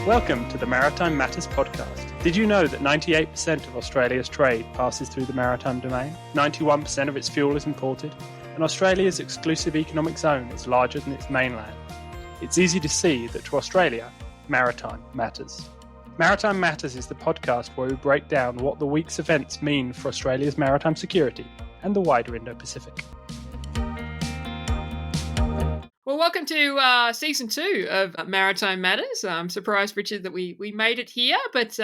Welcome to the Maritime Matters podcast. Did you know that 98% of Australia's trade passes through the maritime domain? 91% of its fuel is imported, and Australia's exclusive economic zone is larger than its mainland. It's easy to see that to Australia, maritime matters. Maritime Matters is the podcast where we break down what the week's events mean for Australia's maritime security and the wider Indo-Pacific. Well, welcome to Season 2 of Maritime Matters. I'm surprised, Richard, that we made it here, but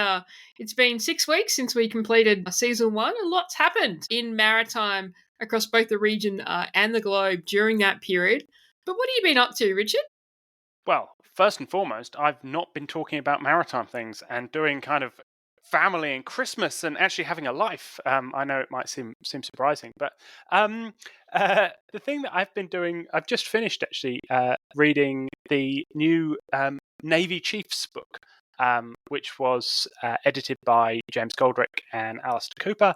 it's been 6 weeks since we completed Season 1. A lot's happened in maritime across both the region and the globe during that period. But what have you been up to, Richard? Well, first and foremost, I've not been talking about maritime things and doing kind of family and Christmas and actually having a life. I know it might seem surprising, but the thing that I've been doing, I've just finished actually reading the new Navy Chiefs book, which was edited by James Goldrick and Alistair Cooper,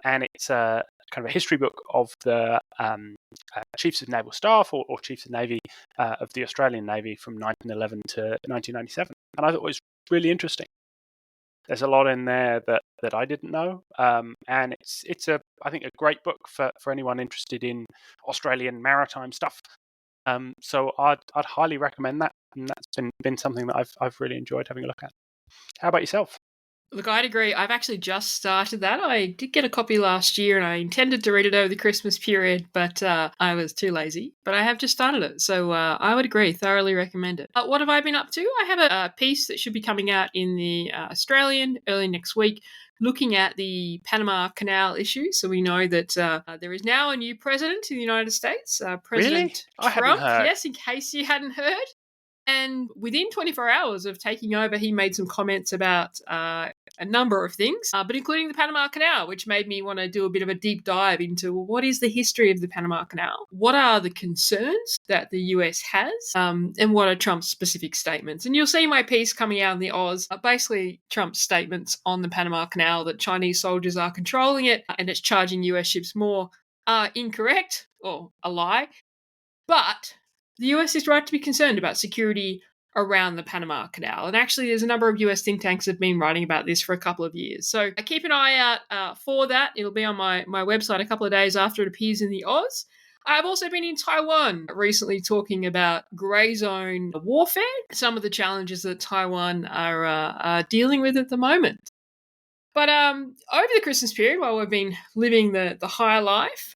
and it's a kind of a history book of the Chiefs of Naval Staff or Chiefs of Navy of the Australian Navy from 1911 to 1997, and I thought it was really interesting. There's a lot in there that I didn't know, and it's I think a great book for anyone interested in Australian maritime stuff. So I'd highly recommend that, and that's been something that I've really enjoyed having a look at. How about yourself? Look, I'd agree. I've actually just started that. I did get a copy last year and I intended to read it over the Christmas period, but I was too lazy. But I have just started it, so I would agree. Thoroughly recommend it. What have I been up to? I have a piece that should be coming out in the Australian early next week, looking at the Panama Canal issue. So we know that there is now a new president in the United States, President Really? Trump. I hadn't heard. Yes, in case you hadn't heard. And within 24 hours of taking over, he made some comments about a number of things, but including the Panama Canal, which made me want to do a bit of a deep dive into what is the history of the Panama Canal, what are the concerns that the US has, and what are Trump's specific statements. And you'll see my piece coming out in the Oz, basically Trump's statements on the Panama Canal that Chinese soldiers are controlling it and it's charging US ships more are incorrect or a lie. But the US is right to be concerned about security around the Panama Canal. And actually, there's a number of US think tanks that have been writing about this for a couple of years. So keep an eye out for that. It'll be on my website a couple of days after it appears in the Oz. I've also been in Taiwan recently talking about grey zone warfare, some of the challenges that Taiwan are dealing with at the moment. But over the Christmas period, while we've been living the high life,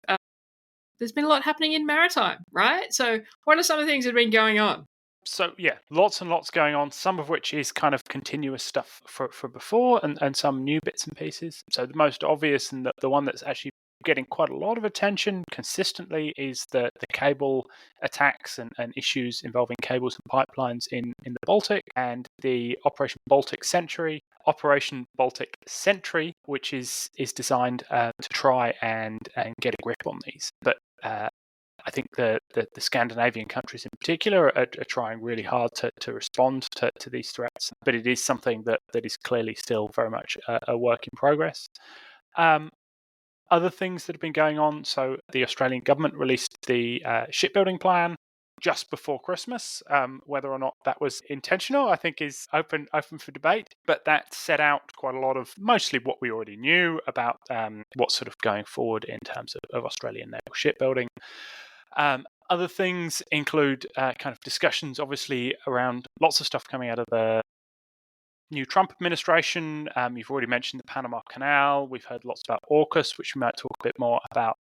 there's been a lot happening in maritime, right? So what are some of the things that have been going on? So yeah, lots and lots going on, some of which is kind of continuous stuff for before and some new bits and pieces. So the most obvious and the one that's actually getting quite a lot of attention consistently is the cable attacks and issues involving cables and pipelines in the Baltic, and the Operation Baltic Sentry, which is designed to try and get a grip on these. But I think the Scandinavian countries in particular are trying really hard to respond to these threats, but it is something that is clearly still very much a work in progress. Other things that have been going on, so the Australian government released the shipbuilding plan just before Christmas. Whether or not that was intentional, I think is open for debate, but that set out quite a lot of mostly what we already knew about what's sort of going forward in terms of Australian naval shipbuilding. Other things include kind of discussions, obviously, around lots of stuff coming out of the new Trump administration. You've already mentioned the Panama Canal. We've heard lots about AUKUS, which we might talk a bit more about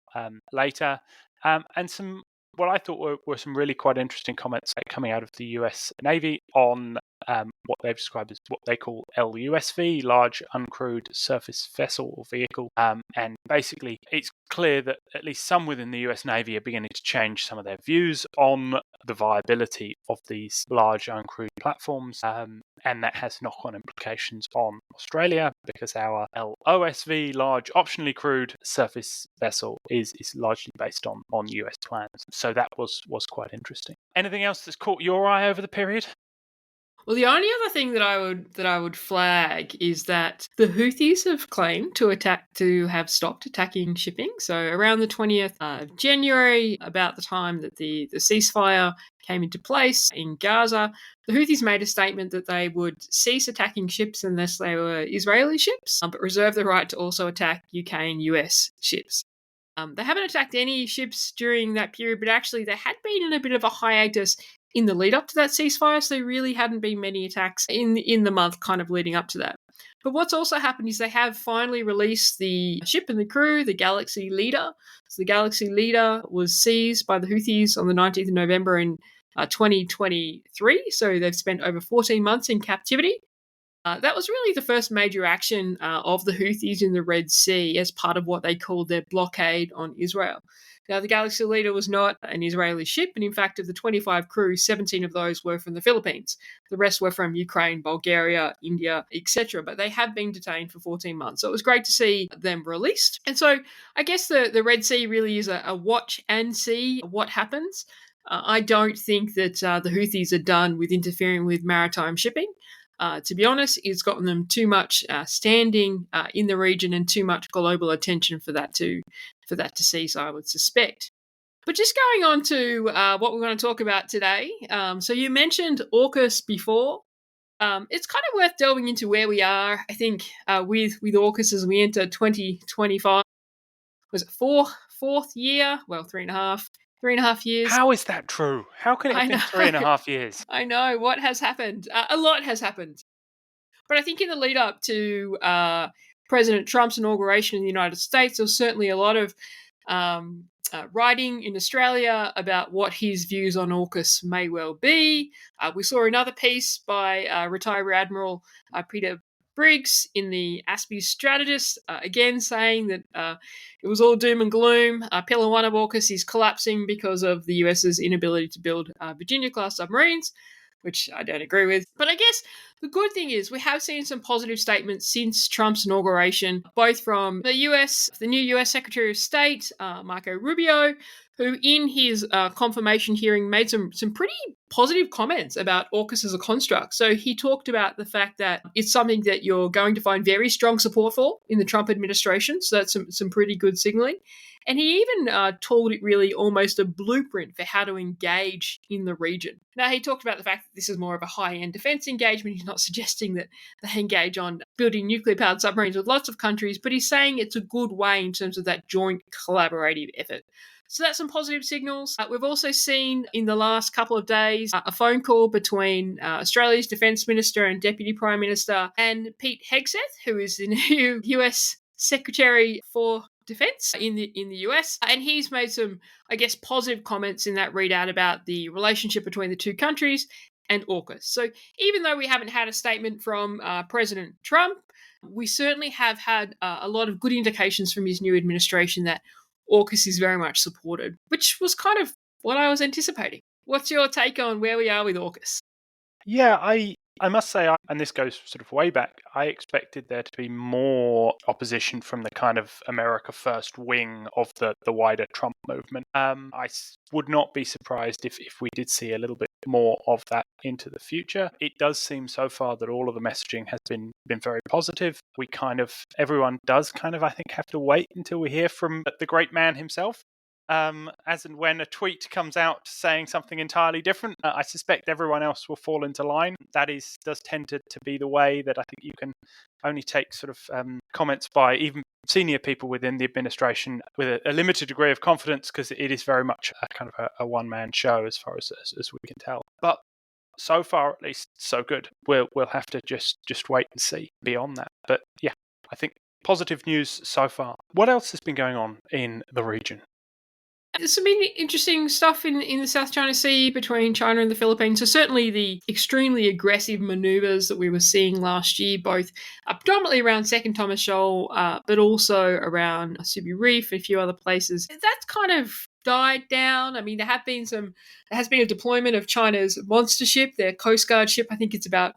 later. And some, what I thought were some really quite interesting comments coming out of the US Navy on what they've described as what they call LUSV, Large Uncrewed Surface Vessel or Vehicle. And basically, it's clear that at least some within the US Navy are beginning to change some of their views on the viability of these large uncrewed platforms. And that has knock-on implications on Australia because our LOSV, Large Optionally Crewed Surface Vessel, is largely based on US plans. So that was quite interesting. Anything else that's caught your eye over the period? Well, the only other thing that I would flag is that the Houthis have claimed to have stopped attacking shipping. So around the 20th of January, about the time that the ceasefire came into place in Gaza, the Houthis made a statement that they would cease attacking ships unless they were Israeli ships, but reserve the right to also attack UK and US ships. They haven't attacked any ships during that period, but actually they had been in a bit of a hiatus in the lead up to that ceasefire, so there really hadn't been many attacks in the month kind of leading up to that. But what's also happened is they have finally released the ship and the crew, the Galaxy Leader. So the Galaxy Leader was seized by the Houthis on the 19th of November in 2023, so they've spent over 14 months in captivity. That was really the first major action of the Houthis in the Red Sea as part of what they called their blockade on Israel. Now, the Galaxy Leader was not an Israeli ship, and in fact, of the 25 crew, 17 of those were from the Philippines. The rest were from Ukraine, Bulgaria, India, etc. But they have been detained for 14 months. So it was great to see them released. And so I guess the Red Sea really is a watch and see what happens. I don't think that the Houthis are done with interfering with maritime shipping. To be honest, it's gotten them too much standing in the region and too much global attention for that to cease, I would suspect. But just going on to what we're going to talk about today. So you mentioned AUKUS before. It's kind of worth delving into where we are, I think, with AUKUS as we enter 2025. Was it fourth year? Well, 3.5 years. How is that true? How can it have been 3.5 years? I know. What has happened? A lot has happened. But I think in the lead up to President Trump's inauguration in the United States, there was certainly a lot of writing in Australia about what his views on AUKUS may well be. We saw another piece by retired Rear Admiral Peter Briggs in the Aspie Strategist, again saying that it was all doom and gloom. Pillar 1 of AUKUS is collapsing because of the US's inability to build Virginia-class submarines, which I don't agree with. But I guess the good thing is we have seen some positive statements since Trump's inauguration, both from the new US Secretary of State, Marco Rubio, who in his confirmation hearing made some pretty positive comments about AUKUS as a construct. So he talked about the fact that it's something that you're going to find very strong support for in the Trump administration. So that's some pretty good signaling. And he even called it really almost a blueprint for how to engage in the region. Now, he talked about the fact that this is more of a high-end defense engagement. He's not suggesting that they engage on building nuclear-powered submarines with lots of countries, but he's saying it's a good way in terms of that joint collaborative effort. So that's some positive signals. We've also seen in the last couple of days a phone call between Australia's Defence Minister and Deputy Prime Minister and Pete Hegseth, who is the new US Secretary for Defense in the US, and he's made some, I guess, positive comments in that readout about the relationship between the two countries and AUKUS. So even though we haven't had a statement from President Trump, we certainly have had a lot of good indications from his new administration that AUKUS is very much supported, which was kind of what I was anticipating. What's your take on where we are with AUKUS? Yeah, I must say, and this goes sort of way back, I expected there to be more opposition from the kind of America First wing of the wider Trump movement. I would not be surprised if we did see a little bit more of that into the future. It does seem so far that all of the messaging has been very positive. Everyone does I think, have to wait until we hear from the great man himself. As and when a tweet comes out saying something entirely different, I suspect everyone else will fall into line. That does tend to be the way that I think you can only take sort of comments by even senior people within the administration with a limited degree of confidence, because it is very much a kind of a one-man show as far as we can tell. But so far, at least, so good. We'll have to just wait and see beyond that. But yeah, I think positive news so far. What else has been going on in the region? There's some interesting stuff in the South China Sea between China and the Philippines. So certainly the extremely aggressive manoeuvres that we were seeing last year, both predominantly around Second Thomas Shoal, but also around Subi Reef and a few other places. That's kind of died down. I mean, there has been a deployment of China's monster ship, their Coast Guard ship. I think it's about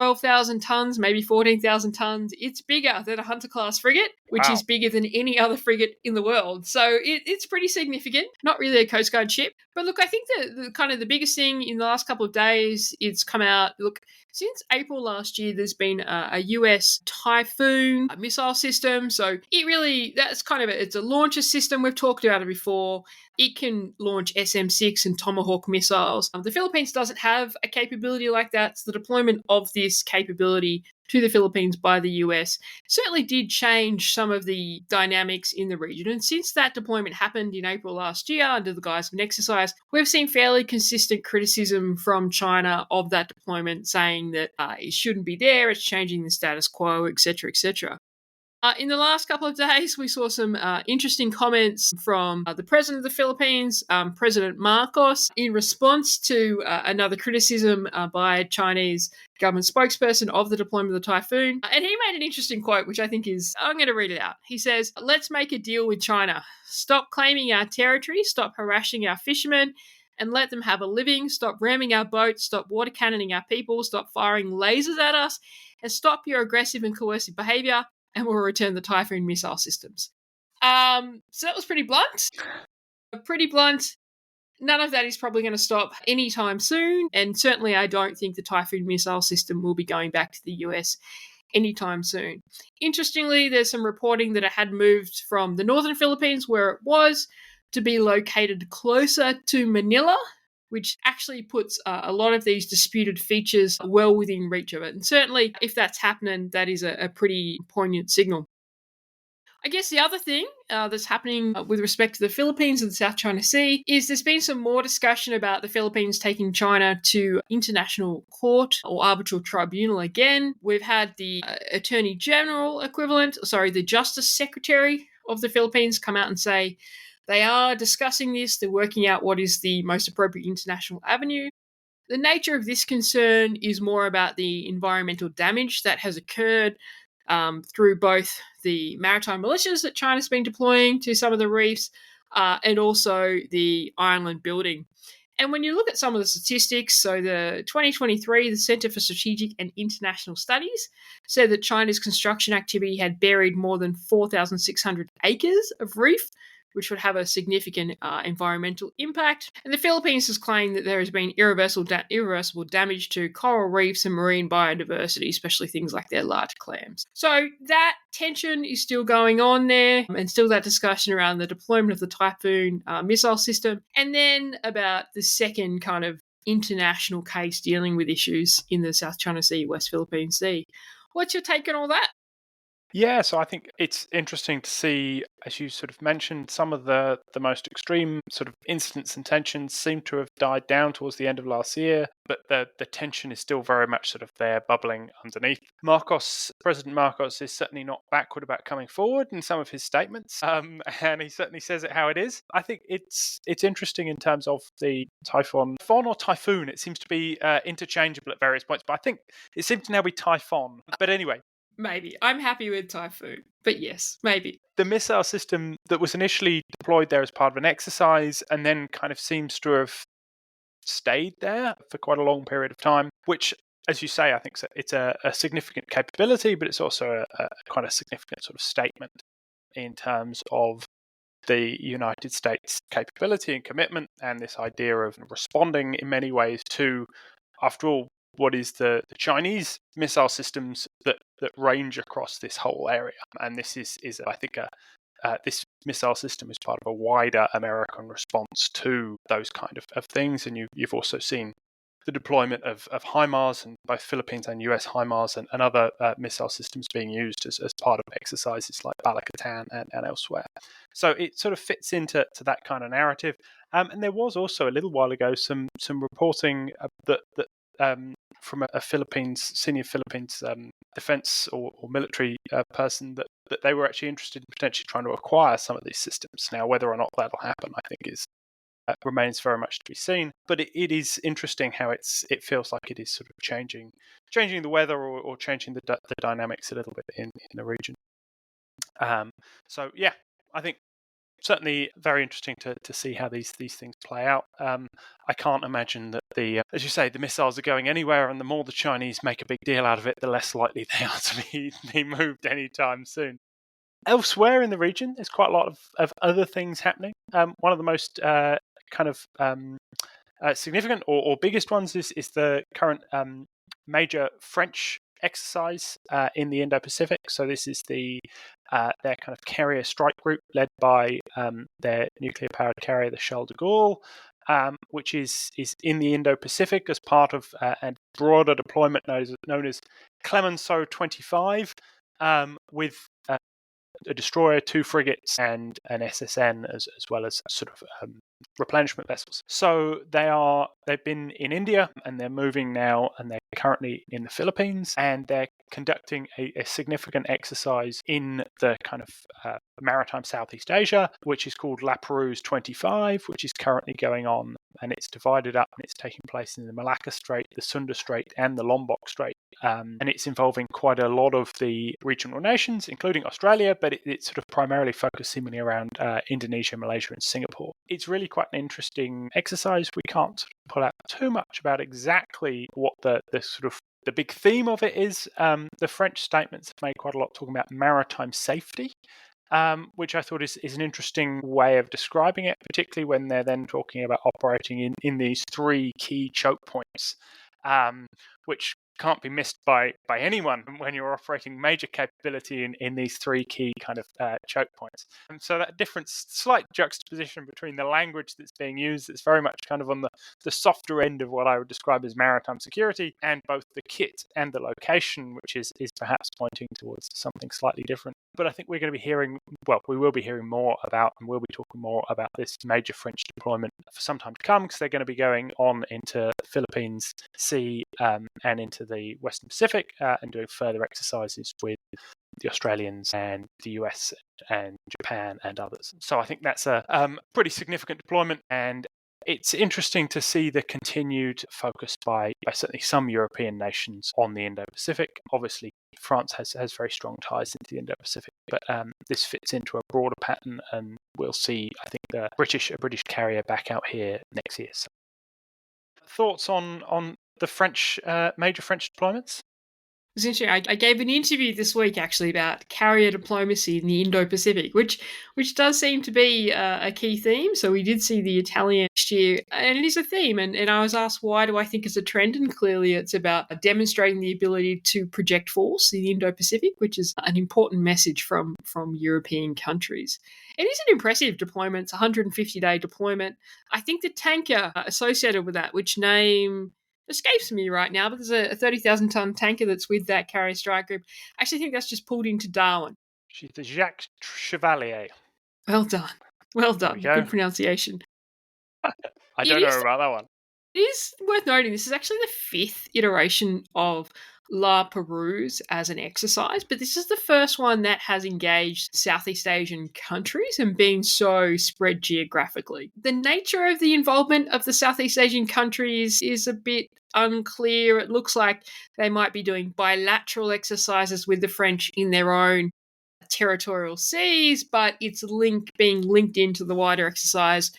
12,000 tons, maybe 14,000 tons. It's bigger than a Hunter-class frigate, which Wow. is bigger than any other frigate in the world. So it's pretty significant. Not really a Coast Guard ship. But look, I think the kind of the biggest thing in the last couple of days, it's come out, look, since April last year, there's been a US Typhoon missile system. So that's kind of it's a launcher system. We've talked about it before. It can launch SM-6 and Tomahawk missiles. The Philippines doesn't have a capability like that. So the deployment of this capability to the Philippines by the US certainly did change some of the dynamics in the region. And since that deployment happened in April last year under the guise of an exercise, we've seen fairly consistent criticism from China of that deployment, saying that it shouldn't be there, it's changing the status quo, etc., etc. In the last couple of days, we saw some interesting comments from the president of the Philippines, President Marcos, in response to another criticism by Chinese government spokesperson of the deployment of the Typhoon. And he made an interesting quote, which I think I'm going to read it out. He says, "Let's make a deal with China. Stop claiming our territory, stop harassing our fishermen, and let them have a living. Stop ramming our boats, stop water cannoning our people, stop firing lasers at us, and stop your aggressive and coercive behaviour, and we'll return the Typhoon missile systems." So that was pretty blunt. Pretty blunt. None of that is probably going to stop anytime soon. And certainly I don't think the Typhoon missile system will be going back to the US anytime soon. Interestingly, there's some reporting that it had moved from the northern Philippines, where it was, to be located closer to Manila, which actually puts a lot of these disputed features well within reach of it. And certainly, if that's happening, that is a pretty poignant signal. I guess the other thing that's happening with respect to the Philippines and the South China Sea is there's been some more discussion about the Philippines taking China to international court or arbitral tribunal again. We've had the Attorney General the Justice Secretary of the Philippines come out and say they are discussing this. They're working out what is the most appropriate international avenue. The nature of this concern is more about the environmental damage that has occurred through both the maritime militias that China's been deploying to some of the reefs and also the island building. And when you look at some of the statistics, so the 2023, the Center for Strategic and International Studies said that China's construction activity had buried more than 4,600 acres of reef, which would have a significant environmental impact. And the Philippines has claimed that there has been irreversible damage to coral reefs and marine biodiversity, especially things like their large clams. So that tension is still going on there, and still that discussion around the deployment of the Typhoon missile system. And then about the second kind of international case dealing with issues in the South China Sea, West Philippine Sea. What's your take on all that? Yeah, so I think it's interesting to see, as you sort of mentioned, some of the most extreme sort of incidents and tensions seem to have died down towards the end of last year, but the tension is still very much sort of there bubbling underneath. President Marcos is certainly not backward about coming forward in some of his statements, and he certainly says it how it is. I think it's interesting in terms of the Typhoon or Typhoon. It seems to be interchangeable at various points, but I think it seems to now be Typhon. But anyway. Maybe. I'm happy with Typhoon, but yes, maybe. The missile system that was initially deployed there as part of an exercise and then kind of seems to have stayed there for quite a long period of time, which, as you say, I think it's a significant capability, but it's also a quite a significant sort of statement in terms of the United States' capability and commitment and this idea of responding in many ways to, after all, what is the Chinese missile systems that range across this whole area. And this is I think, this missile system is part of a wider American response to those kind of things. And you've also seen the deployment of HIMARS, and both Philippines and US HIMARS and other missile systems being used as part of exercises like Balakatan and elsewhere. So it sort of fits into that kind of narrative. And there was also a little while ago some reporting that from a senior Philippines defense or military person that they were actually interested in potentially trying to acquire some of these systems. Now, whether or not that'll happen, I think remains very much to be seen. But it is interesting how it feels like it is sort of changing the weather or changing the dynamics a little bit in the region. So yeah, I think certainly very interesting to see how these things play out. I can't imagine that as you say, the missiles are going anywhere, and the more the Chinese make a big deal out of it, the less likely they are to be moved anytime soon. Elsewhere in the region, there's quite a lot of other things happening. One of the most significant or biggest ones is the current major French exercise in the Indo-Pacific. So this is their kind of carrier strike group led by their nuclear-powered carrier, the Charles de Gaulle, which is in the Indo-Pacific as part of a broader deployment known as Clemenceau 25, with a destroyer, 2 frigates, and an SSN, as well as sort of replenishment vessels. So they've been in India, and they're moving now, and they're currently in the Philippines, and they're conducting a significant exercise in the kind of maritime Southeast Asia, which is called La Pérouse 25, which is currently going on, and it's divided up, and it's taking place in the Malacca Strait, the Sunda Strait, and the Lombok Strait. And it's involving quite a lot of the regional nations, including Australia, but it's sort of primarily focused seemingly around Indonesia, Malaysia, and Singapore. It's really quite an interesting exercise. We can't sort of pull out too much about exactly what the big theme of it is. The French statements have made quite a lot talking about maritime safety, which I thought is an interesting way of describing it, particularly when they're then talking about operating in these 3 key choke points, which can't be missed by anyone when you're operating major capability in these 3 key kind of choke points. And so that slight juxtaposition between the language that's being used, that's very much kind of on the softer end of what I would describe as maritime security, and both the kit and the location, which is perhaps pointing towards something slightly different. But I think we will be hearing more about, and we'll be talking more about this major French deployment for some time to come, because they're going to be going on into the Philippines Sea and into the Western Pacific and doing further exercises with the Australians and the US and Japan and others. So I think that's a pretty significant deployment, and it's interesting to see the continued focus by certainly some European nations on the Indo-Pacific. Obviously, France has very strong ties into the Indo-Pacific, but this fits into a broader pattern, and we'll see, I think, a British carrier back out here next year. So, thoughts on the major French deployments? It's interesting. I gave an interview this week actually about carrier diplomacy in the Indo-Pacific, which does seem to be a key theme. So we did see the Italian next year, and it is a theme. And I was asked, why do I think it's a trend? And clearly it's about demonstrating the ability to project force in the Indo-Pacific, which is an important message from European countries. It is an impressive deployment. It's a 150-day deployment. I think the tanker associated with that, which name escapes me right now, but there's a 30,000-ton tanker that's with that carrier strike group. I actually think that's just pulled into Darwin. She's the Jacques Chevalier. Well done. Well done. Good pronunciation. I don't know about that one. It is worth noting this is actually the 5th iteration of La Pérouse as an exercise, but this is the first one that has engaged Southeast Asian countries and been so spread geographically. The nature of the involvement of the Southeast Asian countries is a bit unclear. It looks like they might be doing bilateral exercises with the French in their own territorial seas, but it's being linked into the wider exercise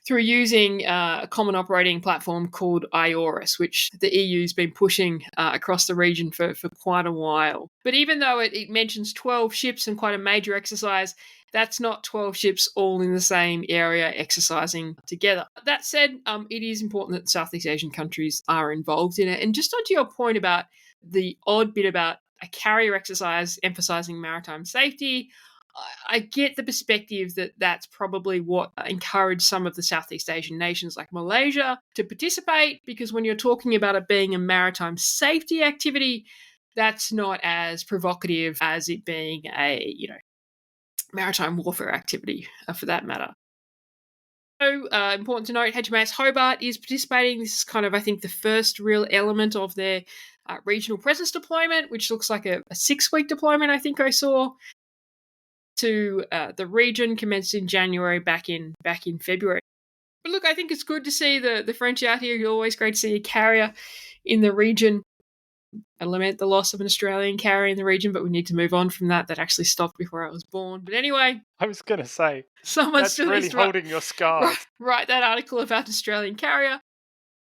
through using a common operating platform called AUKUS, which the EU's been pushing across the region for quite a while. But even though it mentions 12 ships and quite a major exercise, that's not 12 ships all in the same area exercising together. That said, it is important that Southeast Asian countries are involved in it. And just onto your point about the odd bit about a carrier exercise emphasizing maritime safety, I get the perspective that that's probably what encouraged some of the Southeast Asian nations like Malaysia to participate, because when you're talking about it being a maritime safety activity, that's not as provocative as it being a, maritime warfare activity for that matter. So important to note, HMAS Hobart is participating. This is kind of, I think, the first real element of their regional presence deployment, which looks like a 6-week deployment, I think I saw, to the region, commenced in January, back in February. But look, I think it's good to see the French out here. It's always great to see a carrier in the region. I lament the loss of an Australian carrier in the region, but we need to move on from that. That actually stopped before I was born. But anyway, I was going to say, someone that's still really needs to holding your scars. write that article about Australian carrier.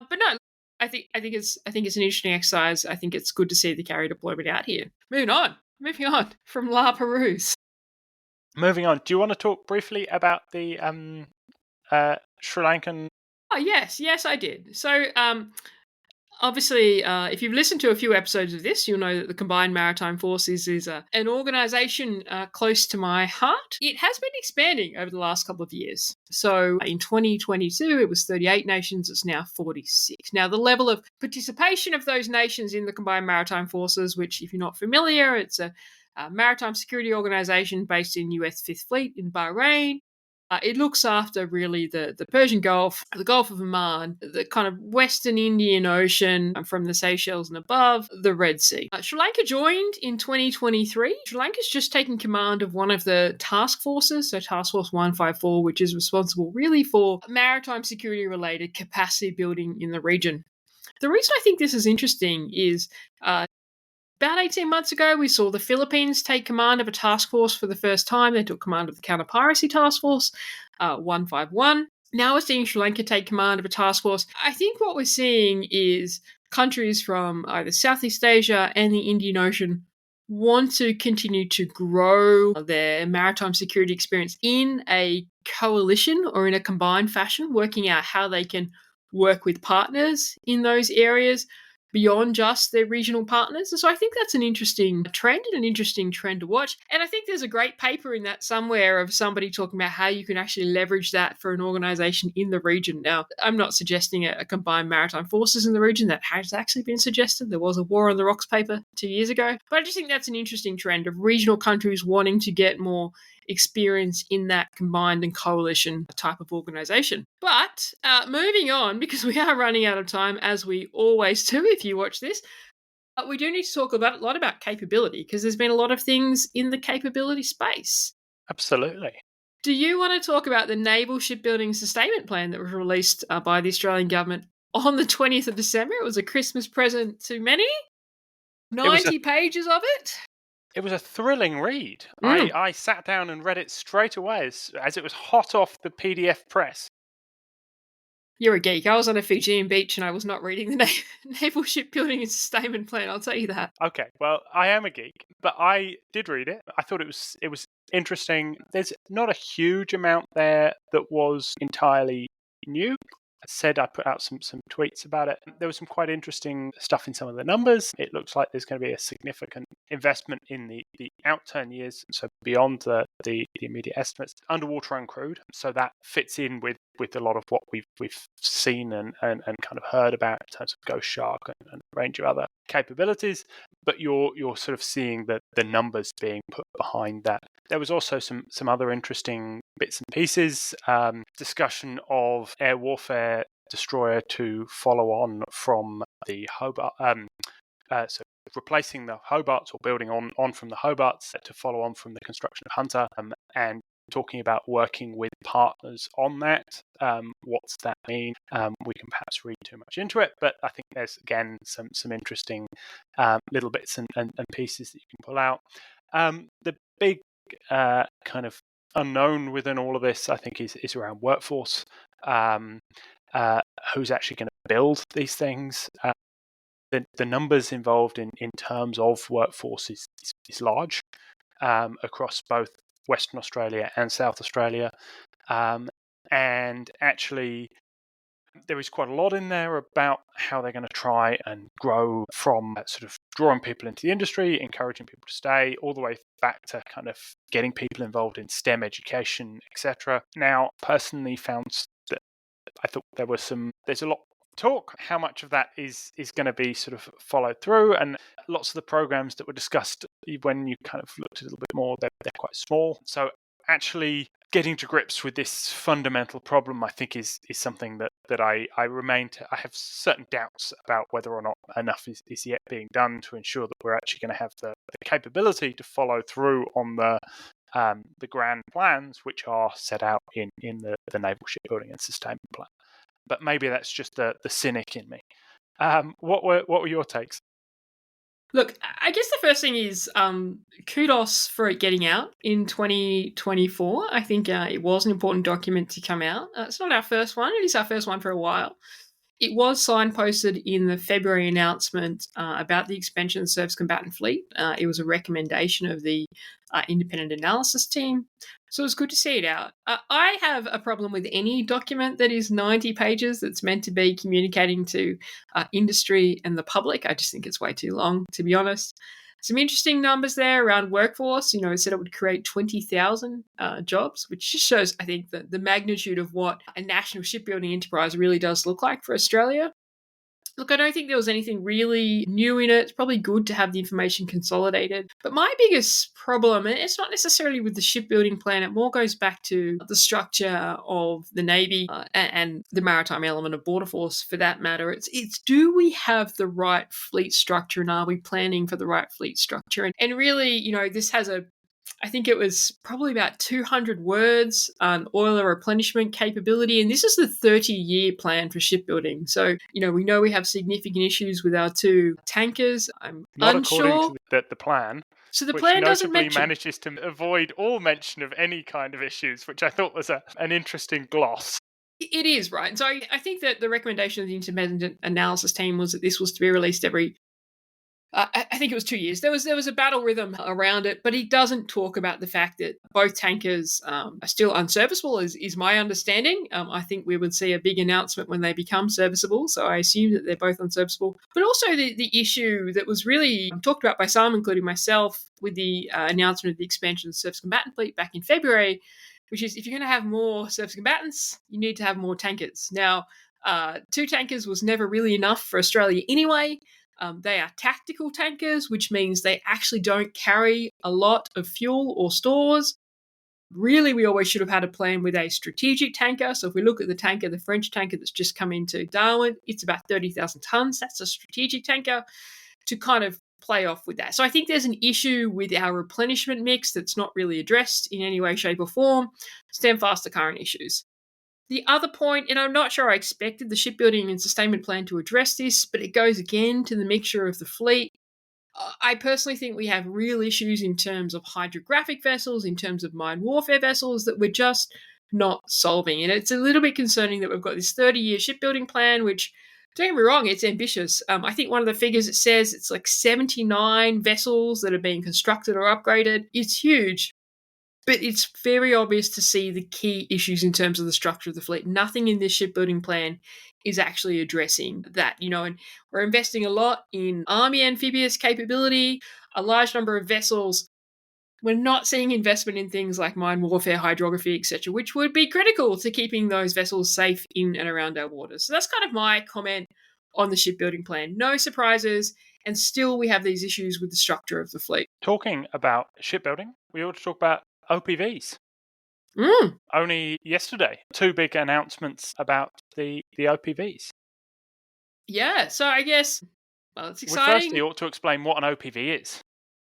But no, I think it's an interesting exercise. I think it's good to see the carrier deployment out here. Moving on from La Pérouse. Moving on, do you want to talk briefly about the Sri Lankan? Oh yes, I did. So obviously, if you've listened to a few episodes of this, you'll know that the Combined Maritime Forces is an organisation close to my heart. It has been expanding over the last couple of years. So in 2022, it was 38 nations. It's now 46. Now, the level of participation of those nations in the Combined Maritime Forces, which, if you're not familiar, it's a maritime security organisation based in US Fifth Fleet in Bahrain. It looks after really the Persian Gulf, the Gulf of Oman, the kind of Western Indian Ocean from the Seychelles and above, the Red Sea. Sri Lanka joined in 2023. Sri Lanka's just taken command of one of the task forces, so Task Force 154, which is responsible really for maritime security related capacity building in the region. The reason I think this is interesting is about 18 months ago, we saw the Philippines take command of a task force for the first time. They took command of the Counter-Piracy Task Force, 151. Now we're seeing Sri Lanka take command of a task force. I think what we're seeing is countries from either Southeast Asia and the Indian Ocean want to continue to grow their maritime security experience in a coalition or in a combined fashion, working out how they can work with partners in those areas beyond just their regional partners. So I think that's an interesting trend and an interesting trend to watch. And I think there's a great paper in that somewhere of somebody talking about how you can actually leverage that for an organisation in the region. Now, I'm not suggesting a combined maritime forces in the region. That has actually been suggested. There was a War on the Rocks paper 2 years ago. But I just think that's an interesting trend of regional countries wanting to get more experience in that combined and coalition type of organisation. But moving on, because we are running out of time, as we always do if you watch this, we do need to talk a lot about capability, because there's been a lot of things in the capability space. Absolutely. Do you want to talk about the Naval Shipbuilding Sustainment Plan that was released by the Australian government on the 20th of December? It was a Christmas present to many. 90 pages of it. It was a thrilling read. I sat down and read it straight away as it was hot off the PDF press. You're a geek. I was on a Fijian beach and I was not reading the Naval Shipbuilding and Sustainment Plan, I'll tell you that. Okay, well, I am a geek, but I did read it. I thought it was interesting. There's not a huge amount there that was entirely new. I said I put out some tweets about it. There was some quite interesting stuff in some of the numbers. It looks like there's going to be a significant investment in the outturn years, so beyond the immediate estimates, underwater uncrewed. So that fits in with a lot of what we've seen and kind of heard about in terms of Ghost Shark and a range of other capabilities. But you're sort of seeing the numbers being put behind that. There was also some other interesting bits and pieces. Discussion of air warfare destroyer to follow on from the Hobart. So replacing the Hobarts or building on from the Hobarts to follow on from the construction of Hunter, and talking about working with partners on that. What's that mean? We can perhaps read too much into it, but I think there's, again, some interesting little bits and pieces that you can pull out. The big kind of unknown within all of this, I think, is around workforce. Who's actually going to build these things? The numbers involved in terms of workforce is large across both Western Australia and South Australia. And actually, there is quite a lot in there about how they're going to try and grow from sort of drawing people into the industry, encouraging people to stay, all the way back to kind of getting people involved in STEM education, etc. Now, personally found that I thought there's a lot talk. How much of that is going to be sort of followed through, and lots of the programs that were discussed, when you kind of looked a little bit more, they're quite small. So actually getting to grips with this fundamental problem, I think, is something that I have certain doubts about whether or not enough is yet being done to ensure that we're actually going to have the capability to follow through on the grand plans which are set out in the Naval Shipbuilding and Sustainment Plan. But maybe that's just the cynic in me. What were your takes? Look, I guess the first thing is kudos for it getting out in 2024. I think it was an important document to come out. It's not our first one. It is our first one for a while. It was signposted in the February announcement about the expansion of the surface combatant fleet. It was a recommendation of the independent analysis team. So it's good to see it out. I have a problem with any document that is 90 pages that's meant to be communicating to industry and the public. I just think it's way too long, to be honest. Some interesting numbers there around workforce. It said it would create 20,000 jobs, which just shows, I think, the magnitude of what a national shipbuilding enterprise really does look like for Australia. Look, I don't think there was anything really new in it. It's probably good to have the information consolidated. But my biggest problem, and it's not necessarily with the shipbuilding plan, it more goes back to the structure of the Navy and the maritime element of Border Force for that matter. It's do we have the right fleet structure and are we planning for the right fleet structure? And really, this has I think it was probably about 200 words on oil replenishment capability. And this is the 30-year plan for shipbuilding. So, we know we have significant issues with our two tankers. I'm not unsure. According to the plan. So the plan doesn't mention. Manages to avoid all mention of any kind of issues, which I thought was an interesting gloss. It is, right. And so I think that the recommendation of the independent analysis team was that this was to be released every I think it was 2 years. There was a battle rhythm around it, but he doesn't talk about the fact that both tankers are still unserviceable, is my understanding. I think we would see a big announcement when they become serviceable, so I assume that they're both unserviceable. But also the issue that was really talked about by some, including myself, with the announcement of the expansion of the surface combatant fleet back in February, which is if you're going to have more surface combatants, you need to have more tankers. Now, 2 tankers was never really enough for Australia anyway. They are tactical tankers, which means they actually don't carry a lot of fuel or stores. Really, we always should have had a plan with a strategic tanker. So if we look at the French tanker that's just come into Darwin, it's about 30,000 tonnes. That's a strategic tanker to kind of play off with that. So I think there's an issue with our replenishment mix that's not really addressed in any way, shape or form. Stand fast to current issues. The other point, and I'm not sure I expected the shipbuilding and sustainment plan to address this, but it goes again to the mixture of the fleet. I personally think we have real issues in terms of hydrographic vessels, in terms of mine warfare vessels that we're just not solving. And it's a little bit concerning that we've got this 30-year shipbuilding plan, which, don't get me wrong, it's ambitious. I think one of the figures it says it's like 79 vessels that are being constructed or upgraded. It's huge. But it's very obvious to see the key issues in terms of the structure of the fleet. Nothing in this shipbuilding plan is actually addressing that, and we're investing a lot in Army amphibious capability, a large number of vessels. We're not seeing investment in things like mine warfare, hydrography, etc., which would be critical to keeping those vessels safe in and around our waters. So that's kind of my comment on the shipbuilding plan. No surprises, and still we have these issues with the structure of the fleet. Talking about shipbuilding, we ought to talk about OPVs. Only yesterday, 2 big announcements about the OPVs. Yeah, so I guess, it's exciting. We firstly ought to explain what an OPV is.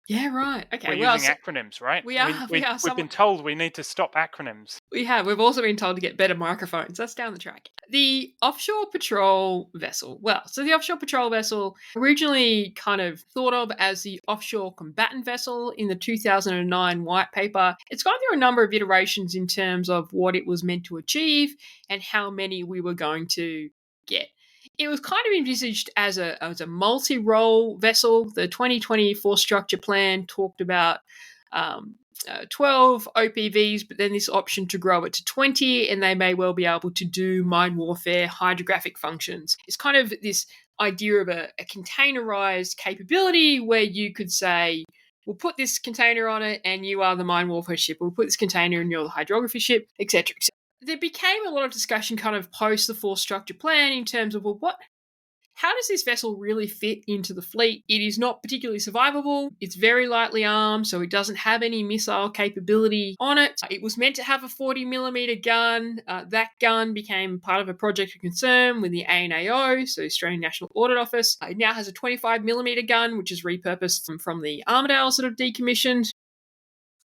Yeah, right. Okay, we're using acronyms, right? We are. We've been told we need to stop acronyms. We have. We've also been told to get better microphones. That's down the track. The offshore patrol vessel. So the offshore patrol vessel, originally kind of thought of as the offshore combatant vessel in the 2009 white paper. It's gone through a number of iterations in terms of what it was meant to achieve and how many we were going to get. It was kind of envisaged as a multi-role vessel. The 2024 structure plan talked about 12 OPVs, but then this option to grow it to 20, and they may well be able to do mine warfare, hydrographic functions. It's kind of this idea of a containerized capability where you could say, we'll put this container on it and you are the mine warfare ship. We'll put this container and you're the hydrography ship, etc., etc. There became a lot of discussion kind of post the 4 structure plan in terms of, how does this vessel really fit into the fleet? It is not particularly survivable. It's very lightly armed, so it doesn't have any missile capability on it. It was meant to have a 40mm gun. That gun became part of a project of concern with the ANAO, so Australian National Audit Office. It now has a 25mm gun, which is repurposed from the Armadales that have decommissioned.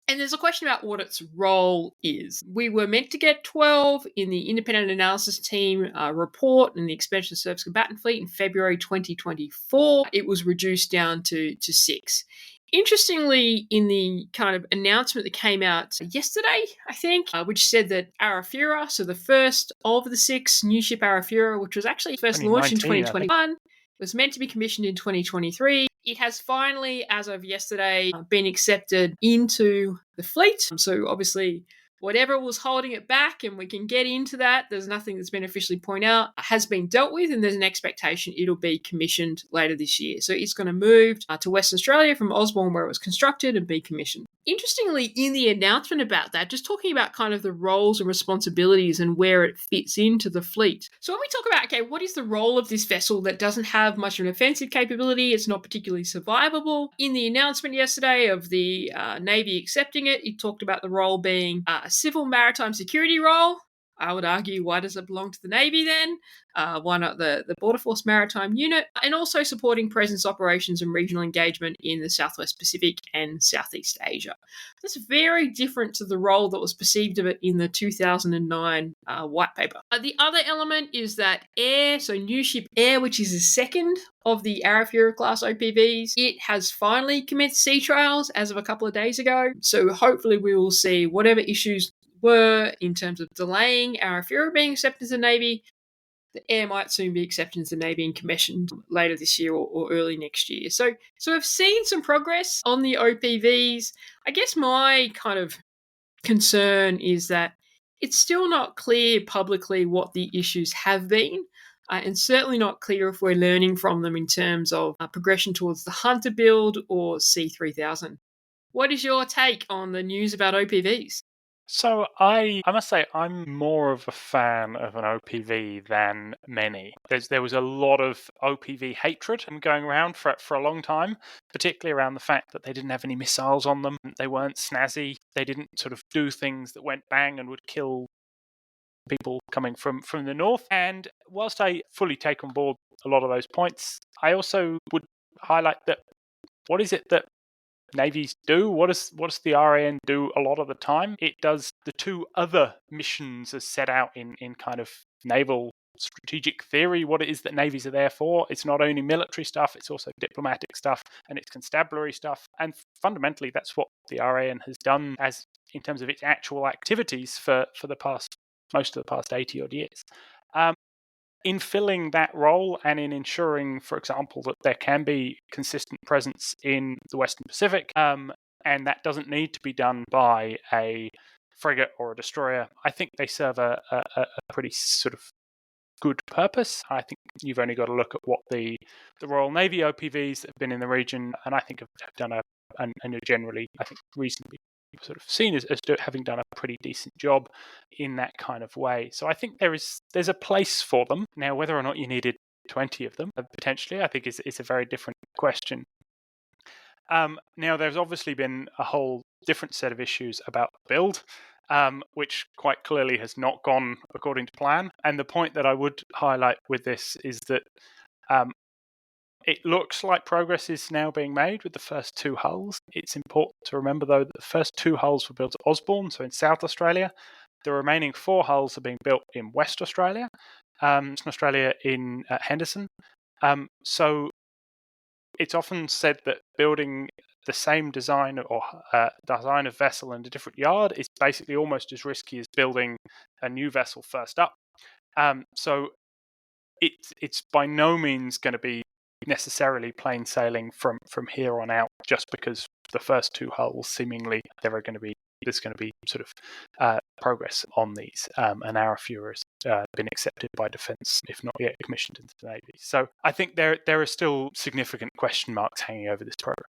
And there's a question about what its role is. We were meant to get 12 in the independent analysis team report in the Expedition Service Combatant Fleet in February 2024. It was reduced down to 6. Interestingly, in the kind of announcement that came out yesterday, I think, which said that Arafura, so the first of the 6, new ship Arafura, which was actually first launched in 2021, was meant to be commissioned in 2023. It has finally, as of yesterday, been accepted into the fleet. So obviously, whatever was holding it back, and we can get into that, there's nothing that's been officially pointed out, has been dealt with, and there's an expectation it'll be commissioned later this year. So it's going to move to Western Australia from Osborne, where it was constructed, and be commissioned. Interestingly, in the announcement about that, just talking about kind of the roles and responsibilities and where it fits into the fleet. So when we talk about, okay, what is the role of this vessel that doesn't have much of an offensive capability, it's not particularly survivable. In the announcement yesterday of the Navy accepting it, it talked about the role being a civil maritime security role. I would argue, why does it belong to the Navy then? Why not the Border Force Maritime Unit? And also supporting presence operations and regional engagement in the Southwest Pacific and Southeast Asia. That's very different to the role that was perceived of it in the 2009 white paper. The other element is that Air, so new ship Air, which is the second of the Arafura class OPVs, it has finally commenced sea trials as of a couple of days ago. So hopefully we will see whatever issues were in terms of delaying Arafura being accepted as the Navy. The Air might soon be accepted as the Navy and commissioned later this year or early next year. So we've seen some progress on the OPVs. I guess my kind of concern is that it's still not clear publicly what the issues have been. And certainly not clear if we're learning from them in terms of progression towards the Hunter build or C3000. What is your take on the news about OPVs? So I must say I'm more of a fan of an OPV than many. There was a lot of OPV hatred going around for a long time, particularly around the fact that they didn't have any missiles on them. They weren't snazzy. They didn't sort of do things that went bang and would kill people coming from the north. And whilst I fully take on board a lot of those points, I also would highlight that what is it that navies do? What does the RAN do a lot of the time? It does the two other missions as set out in kind of naval strategic theory, what it is that navies are there for. It's not only military stuff, it's also diplomatic stuff and it's constabulary stuff. And fundamentally, that's what the RAN has done as in terms of its actual activities for most of the past 80 odd years. In filling that role and in ensuring, for example, that there can be consistent presence in the Western Pacific, and that doesn't need to be done by a frigate or a destroyer, I think they serve a pretty sort of good purpose. I think you've only got to look at what the Royal Navy OPVs that have been in the region, and I think have done and are generally, I think, reasonably sort of seen as having done a pretty decent job in that kind of way. So I think there's a place for them. Now, whether or not you needed 20 of them, potentially, I think is a very different question. Now, there's obviously been a whole different set of issues about the build, which quite clearly has not gone according to plan. And the point that I would highlight with this is that it looks like progress is now being made with the first 2 hulls. It's important to remember, though, that the first 2 hulls were built at Osborne, so in South Australia. The remaining 4 hulls are being built in West Australia, in Henderson. So it's often said that building the same design or design of vessel in a different yard is basically almost as risky as building a new vessel first up. So it's by no means going to be necessarily plain sailing from here on out, just because the first 2 hulls seemingly there's going to be sort of progress on these, and Arafura has been accepted by Defence, if not yet commissioned into the Navy. So I think there are still significant question marks hanging over this program.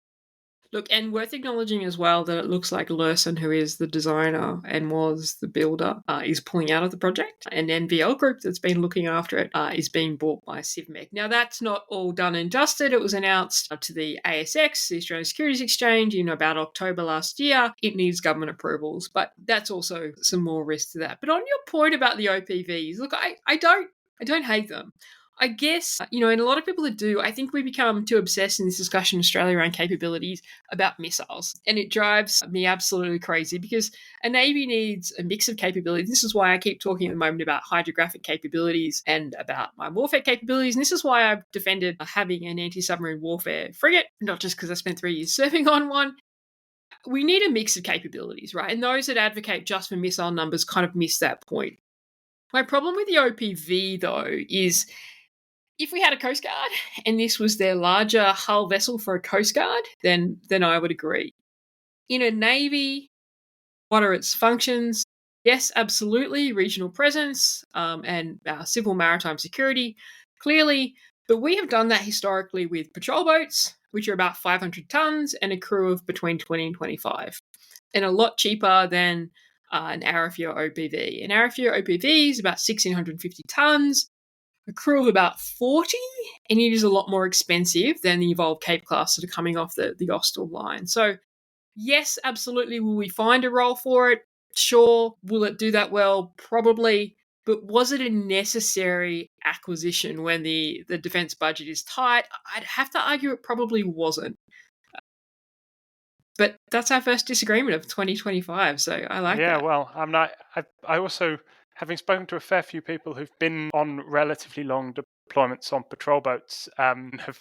Look, and worth acknowledging as well that it looks like Lursen, who is the designer and was the builder, is pulling out of the project. And NVL Group, that's been looking after it, is being bought by CivMec. Now, that's not all done and dusted. It was announced to the ASX, the Australian Securities Exchange, in about October last year. It needs government approvals, but that's also some more risk to that. But on your point about the OPVs, look, I don't hate them. I guess, and a lot of people that do, I think we become too obsessed in this discussion in Australia around capabilities about missiles. And it drives me absolutely crazy because a Navy needs a mix of capabilities. This is why I keep talking at the moment about hydrographic capabilities and about my warfare capabilities. And this is why I've defended having an anti-submarine warfare frigate, not just because I spent 3 years serving on one. We need a mix of capabilities, right? And those that advocate just for missile numbers kind of miss that point. My problem with the OPV, though, is if we had a Coast Guard and this was their larger hull vessel for a Coast Guard, then I would agree. In a Navy, what are its functions? Yes, absolutely, regional presence and civil maritime security, clearly. But we have done that historically with patrol boats, which are about 500 tons and a crew of between 20 and 25, and a lot cheaper than an Arafura OPV. An Arafura OPV is about 1,650 tons, a crew of about 40, and it is a lot more expensive than the Evolved Cape class that are coming off the Austal line. So, yes, absolutely, will we find a role for it? Sure. Will it do that well? Probably. But was it a necessary acquisition when the defense budget is tight? I'd have to argue it probably wasn't. But that's our first disagreement of 2025, so I like that. Yeah, well, I also, having spoken to a fair few people who've been on relatively long deployments on patrol boats, have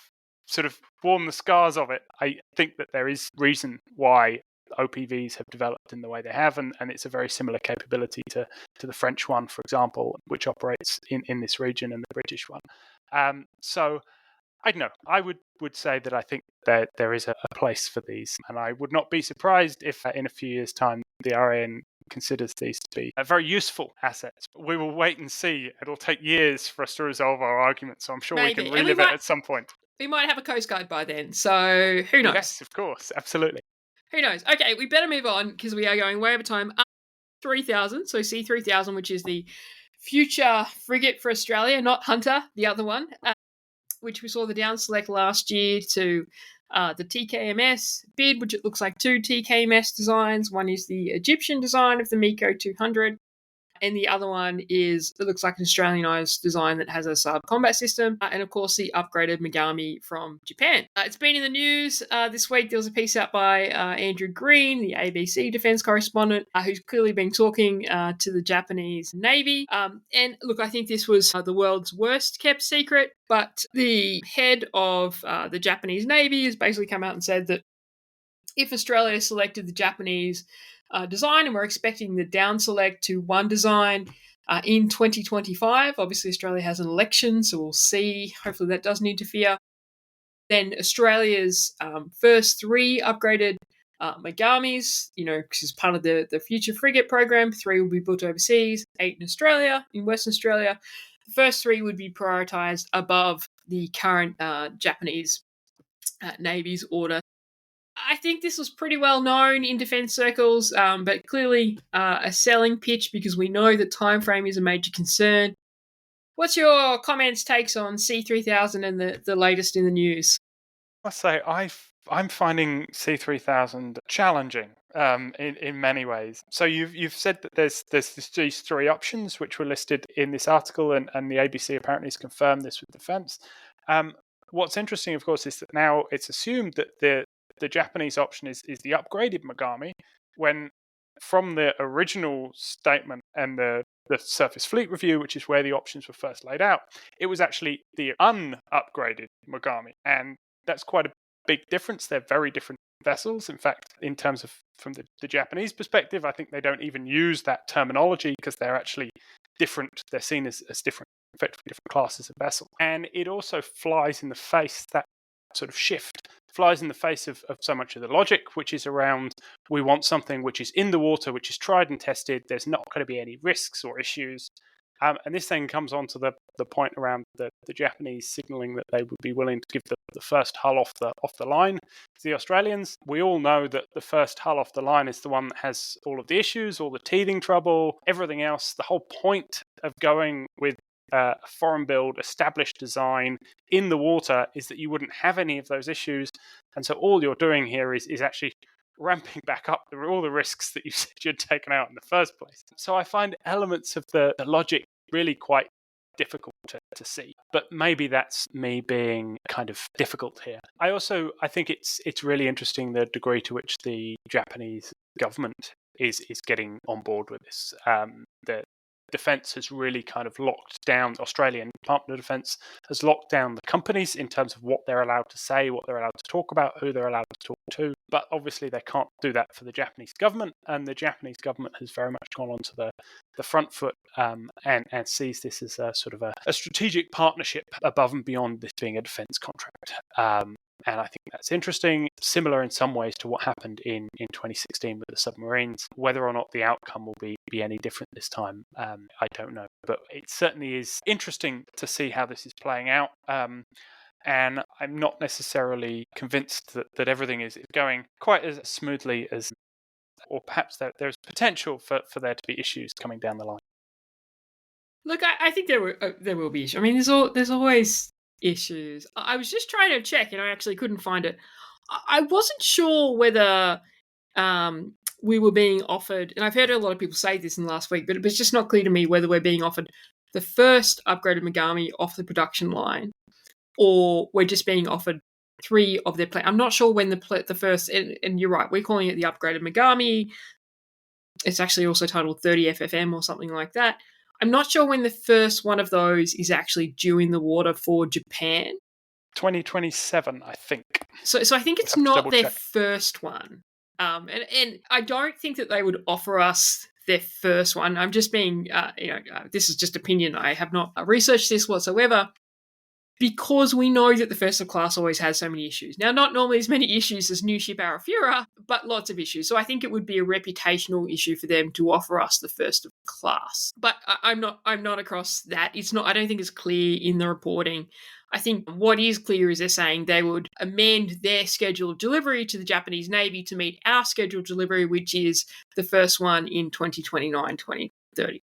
sort of worn the scars of it. I think that there is reason why OPVs have developed in the way they have, and it's a very similar capability to the French one, for example, which operates in this region, and the British one. So I don't know. I would say that I think that there is a place for these, and I would not be surprised if in a few years' time the RAN considers these to be very useful assets. But we will wait and see. It'll take years for us to resolve our argument, so I'm sure we can relive it at some point. We might have a Coast Guard by then, so who knows? Yes, of course, absolutely. Who knows? Okay, we better move on because we are going way over time. 3000, so C3000, which is the future frigate for Australia, not Hunter, the other one, which we saw the down select last year to the TKMS bid, which it looks like 2 TKMS designs. One is the Egyptian design of the MECO 200, and the other one it looks like an Australianised design that has a sub-combat system, and of course the upgraded Megami from Japan. It's been in the news this week. There was a piece out by Andrew Green, the ABC defence correspondent, who's clearly been talking to the Japanese Navy. And look, I think this was the world's worst kept secret, but the head of the Japanese Navy has basically come out and said that if Australia selected the Japanese design, and we're expecting the down select to one design in 2025. Obviously, Australia has an election, so we'll see. Hopefully, that doesn't interfere. Then Australia's first 3 upgraded Megamis, because as part of the future frigate program, 3 will be built overseas, 8 in Australia, in Western Australia. The first 3 would be prioritised above the current Japanese Navy's order. I think this was pretty well known in defence circles, but clearly a selling pitch because we know that time frame is a major concern. What's your comments, takes on C3000 and the latest in the news? I say I'm finding C3000 challenging in many ways. So you've said that there's these 3 options which were listed in this article, and the ABC apparently has confirmed this with Defence. What's interesting, of course, is that now it's assumed that the Japanese option is the upgraded Megami, when from the original statement and the Surface Fleet Review, which is where the options were first laid out, it was actually the unupgraded Megami. And that's quite a big difference. They're very different vessels. In fact, in terms of from the Japanese perspective, I think they don't even use that terminology because they're actually different. They're seen as different, effectively different classes of vessel. And it also flies in the face, that sort of shift flies in the face of so much of the logic, which is around we want something which is in the water, which is tried and tested. There's not going to be any risks or issues. And this then comes on to the point around the Japanese signalling that they would be willing to give the first hull off the line to the Australians. We all know that the first hull off the line is the one that has all of the issues, all the teething trouble, everything else. The whole point of going with a foreign build, established design in the water is that you wouldn't have any of those issues. And so all you're doing here is actually ramping back up all the risks that you said you'd taken out in the first place. So I find elements of the logic really quite difficult to see. But maybe that's me being kind of difficult here. I think it's really interesting the degree to which the Japanese government is getting on board with this. The Defence has really kind of locked down, Australian Department of Defence has locked down the companies in terms of what they're allowed to say, what they're allowed to talk about, who they're allowed to talk to. But obviously they can't do that for the Japanese government, and the Japanese government has very much gone onto the front foot and sees this as a sort of a strategic partnership above and beyond this being a defence contract. And I think that's interesting, similar in some ways to what happened in 2016 with the submarines. Whether or not the outcome will be any different this time, I don't know. But it certainly is interesting to see how this is playing out. And I'm not necessarily convinced that everything is going quite as smoothly as, or perhaps there's potential for there to be issues coming down the line. Look, I think there will be issues. I mean, there's always issues. I was just trying to check, and I actually couldn't find it. I wasn't sure whether we were being offered, and I've heard a lot of people say this in the last week, but it was just not clear to me whether we're being offered the first upgraded Megami off the production line, or we're just being offered 3 of their planes. I'm not sure when the first, and you're right, we're calling it the upgraded Megami. It's actually also titled 30 FFM or something like that. I'm not sure when the first one of those is actually due in the water for Japan. 2027, I think. So I think it's not their first one. And I don't think that they would offer us their first one. I'm just being, this is just opinion. I have not researched this whatsoever, because we know that the first of class always has so many issues. Now, not normally as many issues as new ship Arafura, but lots of issues. So I think it would be a reputational issue for them to offer us the first of class. But I'm not across that. It's not. I don't think it's clear in the reporting. I think what is clear is they're saying they would amend their schedule of delivery to the Japanese Navy to meet our scheduled delivery, which is the first one in 2029, 2030.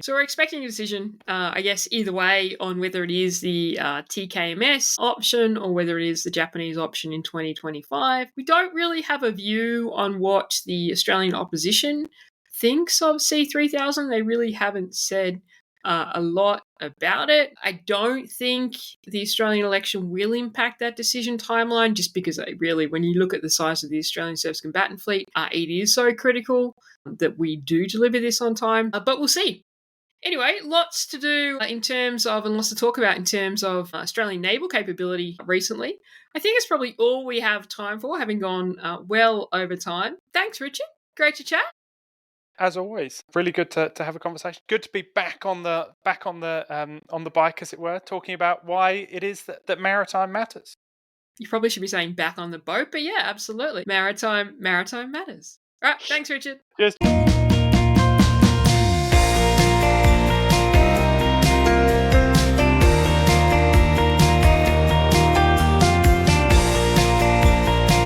So we're expecting a decision, I guess, either way on whether it is the TKMS option or whether it is the Japanese option in 2025. We don't really have a view on what the Australian opposition thinks of C3000. They really haven't said a lot about it. I don't think the Australian election will impact that decision timeline, just because when you look at the size of the Australian Surface Combatant Fleet, it is so critical that we do deliver this on time. But we'll see. Anyway, lots to do in terms of, and lots to talk about in terms of Australian naval capability recently. I think it's probably all we have time for, having gone well over time. Thanks, Richard. Great to chat. As always, really good to have a conversation. Good to be back on the bike, as it were, talking about why it is that maritime matters. You probably should be saying back on the boat, but yeah, absolutely. Maritime matters. All right, thanks, Richard. Cheers.